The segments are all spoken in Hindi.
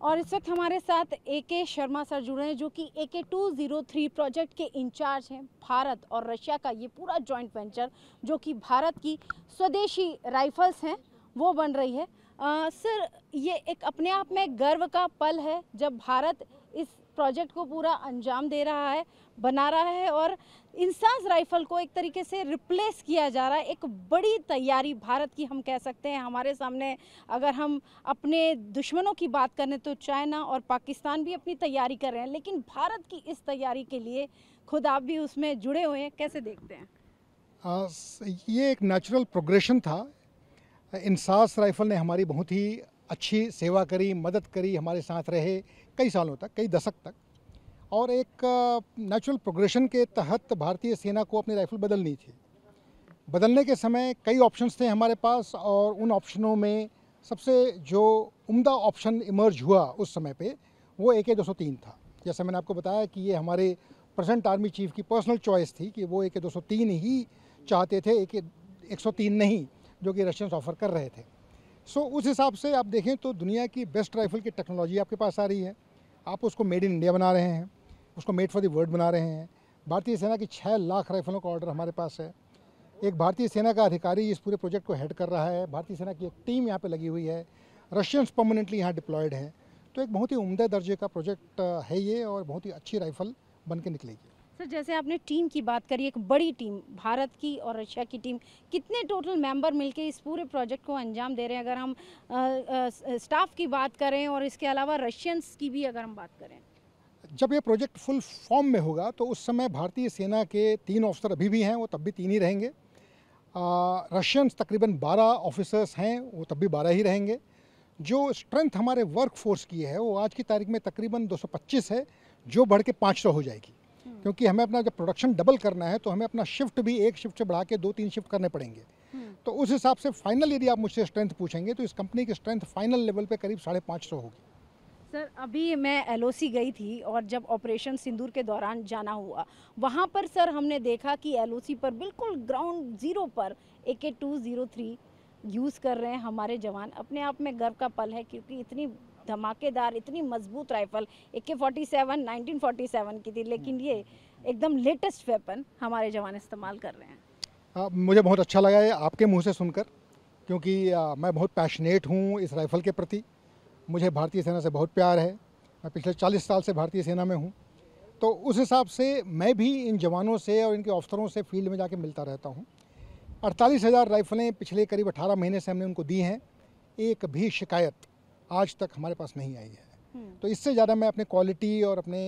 और इस वक्त हमारे साथ AK शर्मा सर जुड़े हैं जो कि AK-203 प्रोजेक्ट के इंचार्ज हैं। भारत और रशिया का ये पूरा जॉइंट वेंचर जो कि भारत की स्वदेशी राइफल्स हैं वो बन रही है। सर, ये एक अपने आप में गर्व का पल है जब भारत इस प्रोजेक्ट को पूरा अंजाम दे रहा है, बना रहा है और इंसास राइफल को एक तरीके से रिप्लेस किया जा रहा है। एक बड़ी तैयारी भारत की हम कह सकते हैं। हमारे सामने अगर हम अपने दुश्मनों की बात करें तो चाइना और पाकिस्तान भी अपनी तैयारी कर रहे हैं, लेकिन भारत की इस तैयारी के लिए खुद आप भी उसमें जुड़े हुए हैं, कैसे देखते हैं? ये एक नेचुरल प्रोग्रेशन था। इंसास राइफल ने हमारी बहुत ही अच्छी सेवा करी, मदद करी, हमारे साथ रहे कई सालों तक, कई दशक तक। और एक नेचुरल प्रोग्रेशन के तहत भारतीय सेना को अपनी राइफल बदलनी थी। बदलने के समय कई ऑप्शंस थे हमारे पास और उन ऑप्शनों में सबसे जो उम्दा ऑप्शन इमर्ज हुआ उस समय पे वो AK-203 था। जैसे मैंने आपको बताया कि ये हमारे प्रेजेंट आर्मी चीफ की पर्सनल चॉइस थी कि वो AK-203 ही चाहते थे, AK-103 नहीं, जो कि रशियंस ऑफर कर रहे थे। सो उस हिसाब से आप देखें तो दुनिया की बेस्ट राइफल की टेक्नोलॉजी आपके पास आ रही है। आप उसको मेड इन इंडिया बना रहे हैं, उसको मेड फॉर द वर्ल्ड बना रहे हैं। भारतीय सेना की 6 लाख राइफलों का ऑर्डर हमारे पास है। एक भारतीय सेना का अधिकारी इस पूरे प्रोजेक्ट को हेड कर रहा है। भारतीय सेना की एक टीम यहाँ पे लगी हुई है। रशियंस परमानेंटली यहाँ डिप्लॉयड हैं। तो एक बहुत ही उम्दा दर्जे का प्रोजेक्ट है ये और बहुत ही अच्छी राइफल बन के निकलेगी। सर, जैसे आपने टीम की बात करी, एक बड़ी टीम भारत की और रशिया की टीम, कितने टोटल मेंबर मिलके इस पूरे प्रोजेक्ट को अंजाम दे रहे हैं? अगर हम स्टाफ की बात करें और इसके अलावा रशियंस की भी अगर हम बात करें। जब ये प्रोजेक्ट फुल फॉर्म में होगा तो उस समय भारतीय सेना के 3 ऑफिसर अभी भी हैं, वो तब भी 3 ही रहेंगे। रशियंस तकरीबन 12 ऑफिसर्स हैं, वो तब भी 12 ही रहेंगे। जो स्ट्रेंथ हमारे वर्क फोर्स की है वो आज की तारीख में तकरीबन 225 है, जो बढ़ के 500 हो जाएगी। क्योंकि हमें अपना जब प्रोडक्शन डबल करना है तो हमें अपना शिफ्ट भी एक शिफ्ट से बढ़ा के 2-3 शिफ्ट करने पड़ेंगे। तो उस हिसाब से फाइनल यदि आप मुझसे स्ट्रेंथ पूछेंगे तो इस कंपनी की स्ट्रेंथ फाइनल लेवल पे करीब 550 होगी। सर, अभी मैं LOC गई थी और जब ऑपरेशन सिंदूर के दौरान जाना हुआ, वहाँ पर सर हमने देखा कि LOC पर बिल्कुल ग्राउंड जीरो पर AK-203 यूज़ कर रहे हैं हमारे जवान। अपने आप में गर्व का पल है क्योंकि इतनी धमाकेदार, इतनी मजबूत राइफल AK-47 1947 की थी, लेकिन ये एकदम लेटेस्ट वेपन हमारे जवान इस्तेमाल कर रहे हैं। मुझे बहुत अच्छा लगा ये आपके मुंह से सुनकर, क्योंकि मैं बहुत पैशनेट हूँ इस राइफ़ल के प्रति। मुझे भारतीय सेना से बहुत प्यार है। मैं पिछले 40 साल से भारतीय सेना में हूँ, तो उस हिसाब से मैं भी इन जवानों से और इनके अफसरों से फील्ड में जाके मिलता रहता हूँ। 48,000 राइफ़लें पिछले करीब 18 महीने से हमने उनको दी हैं। एक भी शिकायत आज तक हमारे पास नहीं आई है। तो इससे ज़्यादा मैं अपने क्वालिटी और अपने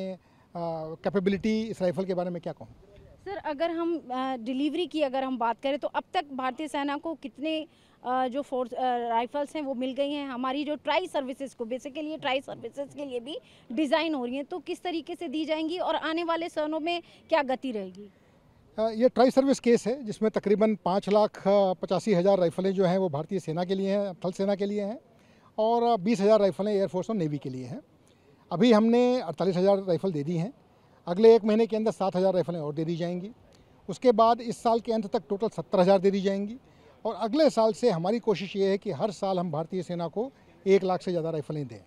कैपेबिलिटी इस राइफ़ल के बारे में क्या कहूँ। सर, अगर हम डिलीवरी की अगर हम बात करें तो अब तक भारतीय सेना को कितने जो फोर्स राइफल्स हैं वो मिल गई हैं? हमारी जो ट्राई सर्विसेज को, बेसिकली ट्राई सर्विसेज के लिए भी डिज़ाइन हो रही हैं, तो किस तरीके से दी जाएंगी और आने वाले सालों में क्या गति रहेगी? ये ट्राई सर्विस केस है जिसमें तकरीबन 5,85,000 राइफ़लें जो हैं वो भारतीय सेना के लिए हैं, थल सेना के लिए हैं, और 20,000 राइफ़लें एयरफोर्स और नेवी के लिए हैं। अभी हमने 48,000 राइफ़ल दे दी हैं। अगले 1 महीने के अंदर 7,000 राइफ़लें और दे दी जाएंगी। उसके बाद इस साल के अंत तक टोटल 70,000 दे दी जाएंगी। और अगले साल से हमारी कोशिश ये है कि हर साल हम भारतीय सेना को 1 लाख से ज़्यादा राइफ़लें दें,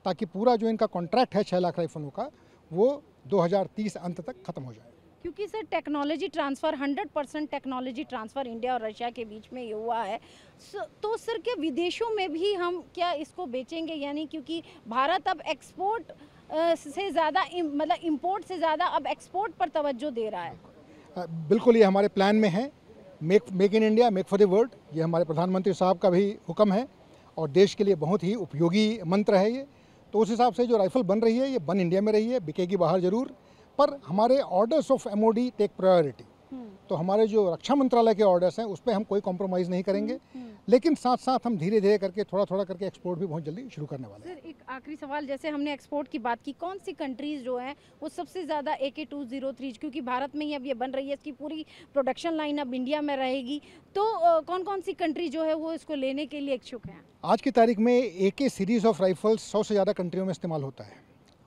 ताकि पूरा जो इनका कॉन्ट्रैक्ट है 6 लाख राइफ़लों का, वो 2030 अंत तक ख़त्म हो जाए। क्योंकि sir technology transfer 100% technology transfer India और रशिया के बीच में ये हुआ है। तो सर, क्या विदेशों में भी हम क्या इसको बेचेंगे? यानी क्योंकि भारत अब एक्सपोर्ट से ज़्यादा मतलब इंपोर्ट से ज़्यादा अब एक्सपोर्ट पर तवज्जो दे रहा है। बिल्कुल, ये हमारे प्लान में है। Make in India, make for the world, ये हमारे प्रधानमंत्री साहब का भी हुक्म है और देश के लिए बहुत ही उपयोगी मंत्र है ये। तो उस हिसाब से जो राइफ़ल बन रही है ये बन इंडिया में रही है, बिकेगी बाहर ज़रूर, पर हमारे orders of MOD take priority. तो हमारे जो रक्षा मंत्रालय के ऑर्डर्स हैं उस पर हम कोई कॉम्प्रोमाइज़ नहीं करेंगे, लेकिन साथ साथ हम धीरे धीरे करके थोड़ा करके एक्सपोर्ट भी बहुत जल्दी शुरू करने वाले हैं। सर, एक आखिरी सवाल, जैसे हमने एक्सपोर्ट की बात की, कौन सी कंट्रीज़ जो हैं वो सबसे ज़्यादा AK-203, क्योंकि भारत में ही अब ये बन रही है, इसकी पूरी प्रोडक्शन लाइन अब इंडिया में रहेगी, तो कौन कौन सी कंट्री जो है वो इसको लेने के लिए इच्छुक हैं? आज की तारीख में AK सीरीज़ ऑफ राइफ़ल्स 100 से ज़्यादा कंट्रियों में इस्तेमाल होता है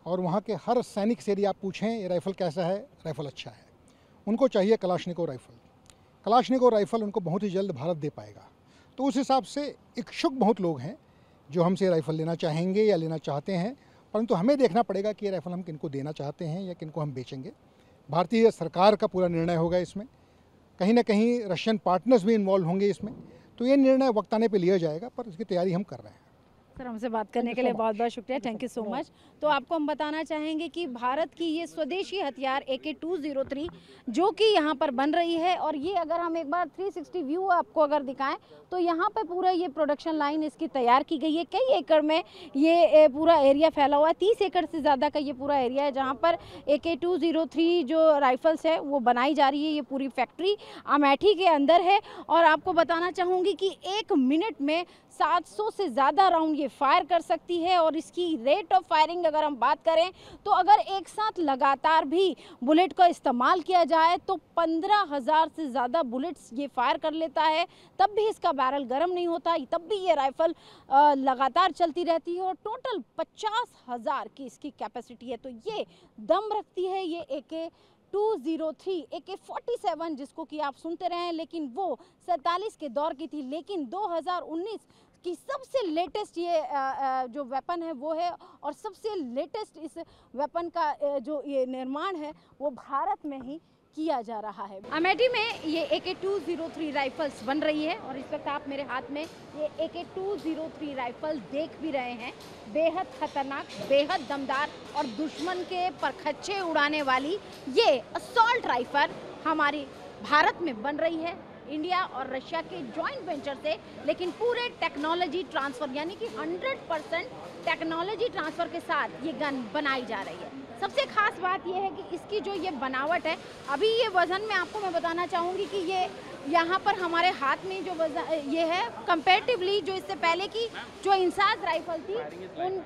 और वहाँ के हर सैनिक से यदि आप पूछें ये राइफ़ल कैसा है, राइफ़ल अच्छा है, उनको चाहिए कलाशनिकोव राइफ़ल। कलाशनिकोव राइफ़ल उनको बहुत ही जल्द भारत दे पाएगा। तो उस हिसाब से इच्छुक बहुत लोग हैं जो हमसे राइफ़ल लेना चाहेंगे या लेना चाहते हैं, परंतु हमें देखना पड़ेगा कि ये राइफल हम किनको देना चाहते हैं या किनको हम बेचेंगे। भारतीय सरकार का पूरा निर्णय होगा इसमें, कहीं ना कहीं रशियन पार्टनर्स भी इन्वॉल्व होंगे इसमें, तो ये निर्णय वक्त आने पे लिया जाएगा, पर इसकी तैयारी हम कर रहे हैं। सर, हमसे बात करने के लिए बहुत बहुत शुक्रिया, थैंक यू सो मच। तो आपको हम बताना चाहेंगे कि भारत की ये स्वदेशी हथियार AK-203 जो कि यहाँ पर बन रही है, और ये अगर हम एक बार 360 व्यू आपको अगर दिखाएं तो यहाँ पर पूरा ये प्रोडक्शन लाइन इसकी तैयार की गई है। कई एकड़ में ये पूरा एरिया फैला हुआ है, 30 एकड़ से ज़्यादा का ये पूरा एरिया है जहाँ पर AK-203 जो राइफल्स है वो बनाई जा रही है। ये पूरी फैक्ट्री अमेठी के अंदर है, और आपको बताना चाहूँगी कि 1 मिनट में 700 से ज़्यादा राउंड ये फायर कर सकती है। और इसकी रेट ऑफ फायरिंग अगर हम बात करें तो अगर एक साथ लगातार भी बुलेट का इस्तेमाल किया जाए तो 15,000 से ज़्यादा बुलेट्स ये फायर कर लेता है, तब भी इसका बैरल गर्म नहीं होता, तब भी ये राइफल लगातार चलती रहती है। और टोटल 50,000 की इसकी कैपेसिटी है, तो ये दम रखती है ये AK-203। AK-47 जिसको कि आप सुनते रहे, लेकिन वो 47 के दौर की थी, लेकिन 2019 की सबसे लेटेस्ट ये जो वेपन है वो है, और सबसे लेटेस्ट इस वेपन का जो ये निर्माण है वो भारत में ही किया जा रहा है। अमेठी में ये AK-203 राइफल्स बन रही है, और इस वक्त आप मेरे हाथ में ये AK-203 राइफल देख भी रहे हैं। बेहद खतरनाक, बेहद दमदार और दुश्मन के परखच्चे उड़ाने वाली ये असॉल्ट राइफल हमारी भारत में बन रही है, इंडिया और रशिया के जॉइंट वेंचर से, लेकिन पूरे टेक्नोलॉजी ट्रांसफ़र यानी कि 100% टेक्नोलॉजी ट्रांसफ़र के साथ ये गन बनाई जा रही है। सबसे खास बात यह है कि इसकी जो ये बनावट है, अभी ये वज़न में आपको मैं बताना चाहूँगी कि ये यहाँ पर हमारे हाथ में जो वज़न ये है, कंपैरेटिवली जो इससे पहले की जो इंसास राइफल थी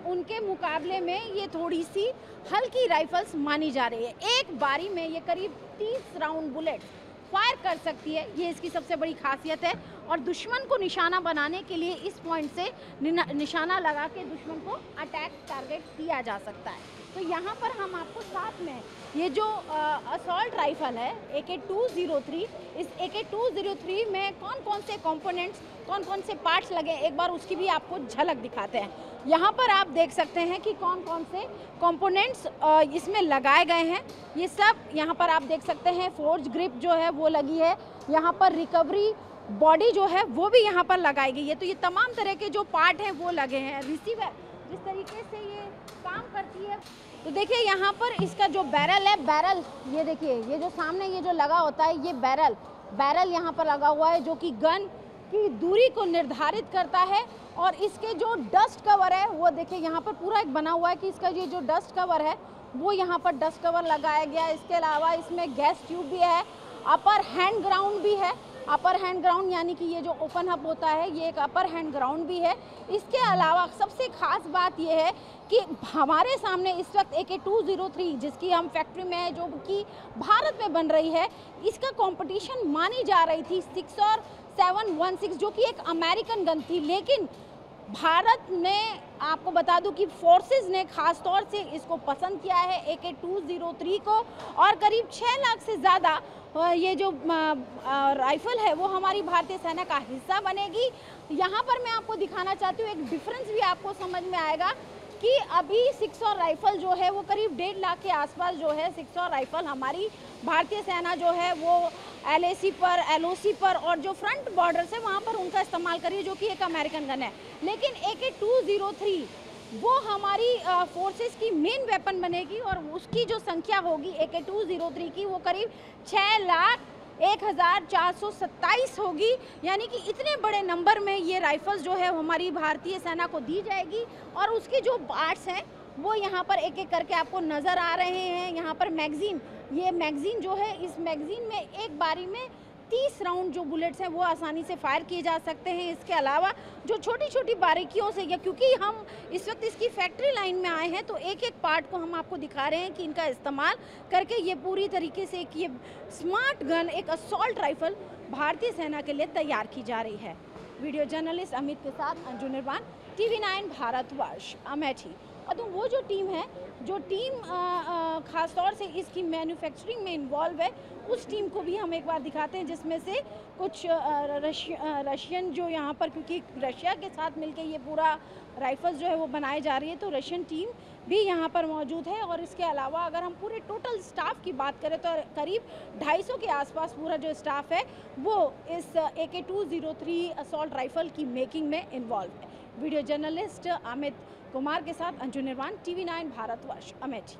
उनके मुकाबले में ये थोड़ी सी हल्की राइफल्स मानी जा रही है। एक बारी में ये करीब 30 राउंड बुलेट फायर कर सकती है, ये इसकी सबसे बड़ी खासियत है। और दुश्मन को निशाना बनाने के लिए इस पॉइंट से निशाना लगा के दुश्मन को अटैक टारगेट किया जा सकता है। तो यहाँ पर हम आपको साथ में ये जो असॉल्ट राइफल है AK-203, इस AK-203 में कौन कौन से कंपोनेंट्स, कौन कौन से पार्ट्स लगे, एक बार उसकी भी आपको झलक दिखाते हैं। यहाँ पर आप देख सकते हैं कि कौन कौन से कंपोनेंट्स इसमें लगाए गए हैं। ये सब यहाँ पर आप देख सकते हैं। फोर्ज ग्रिप जो है वो लगी है, यहाँ पर रिकवरी बॉडी जो है वो भी यहाँ पर लगाई गई है। तो ये तमाम तरह के जो पार्ट हैं वो लगे हैं। रिसीवर जिस तरीके से ये काम करती है, तो देखिए यहाँ पर इसका जो बैरल है, बैरल ये देखिए, ये जो सामने ये जो लगा होता है ये बैरल यहाँ पर लगा हुआ है, जो कि गन की दूरी को निर्धारित करता है। और इसके जो डस्ट कवर है वो देखिए यहाँ पर पूरा एक बना हुआ है कि इसका ये जो डस्ट कवर है वो यहाँ पर डस्ट कवर लगाया गया है। इसके अलावा इसमें गैस ट्यूब भी है, अपर हैंड ग्राउंड भी है। अपर हैंड ग्राउंड यानी कि ये जो ओपन हब होता है ये एक अपर हैंड ग्राउंड भी है। इसके अलावा सबसे खास बात ये है कि हमारे सामने इस वक्त AK-203 जिसकी हम फैक्ट्री में है, जो कि भारत में बन रही है, इसका कंपटीशन मानी जा रही थी 6 और 716 जो कि एक अमेरिकन गन थी, लेकिन भारत ने, आपको बता दूं कि फोर्सेस ने खास तौर से इसको पसंद किया है AK-203 को, और करीब 6 लाख से ज़्यादा ये जो राइफल है वो हमारी भारतीय सेना का हिस्सा बनेगी। यहाँ पर मैं आपको दिखाना चाहती हूँ, एक डिफरेंस भी आपको समझ में आएगा कि अभी 600 राइफल जो है वो करीब 1.5 लाख के आसपास जो है 600 राइफल हमारी भारतीय सेना जो है वो LAC पर, LOC पर और जो फ्रंट बॉर्डर है वहाँ पर उनका इस्तेमाल करिए, जो कि एक अमेरिकन गन है। लेकिन AK-203 वो हमारी फोर्सेस की मेन वेपन बनेगी, और उसकी जो संख्या होगी AK-203 की वो करीब 6,01,427 होगी। यानी कि इतने बड़े नंबर में ये राइफल्स जो है हमारी भारतीय सेना को दी जाएगी। और उसके जो पार्ट्स हैं वो यहाँ पर एक एक करके आपको नज़र आ रहे हैं। यहाँ पर मैगज़ीन, ये मैगज़ीन जो है, इस मैगज़ीन में एक बारी में 30 राउंड जो बुलेट्स हैं वो आसानी से फायर किए जा सकते हैं। इसके अलावा जो छोटी छोटी बारीकियों से, या क्योंकि हम इस वक्त इसकी फैक्ट्री लाइन में आए हैं तो एक एक पार्ट को हम आपको दिखा रहे हैं कि इनका इस्तेमाल करके ये पूरी तरीके से एक ये स्मार्ट गन, एक असॉल्ट राइफल भारतीय सेना के लिए तैयार की जा रही है। वीडियो जर्नलिस्ट अमित के साथ अंजू निर्वाण, TV9 भारतवर्ष, अमेठी। तो वो जो टीम है, जो टीम ख़ास तौर से इसकी मैन्युफैक्चरिंग में इन्वॉल्व है, उस टीम को भी हम एक बार दिखाते हैं, जिसमें से कुछ रशियन जो यहाँ पर, क्योंकि रशिया के साथ मिलके ये पूरा राइफल्स जो है वो बनाई जा रही है, तो रशियन टीम भी यहाँ पर मौजूद है। और इसके अलावा अगर हम पूरे टोटल स्टाफ की बात करें तो करीब 250 के आसपास पूरा जो स्टाफ है वो इस AK-203 असॉल्ट राइफल की मेकिंग में इन्वॉल्व है। वीडियो जर्नलिस्ट अमित कुमार के साथ अंजू निर्वाण, TV9 भारतवर्ष, अमेठी।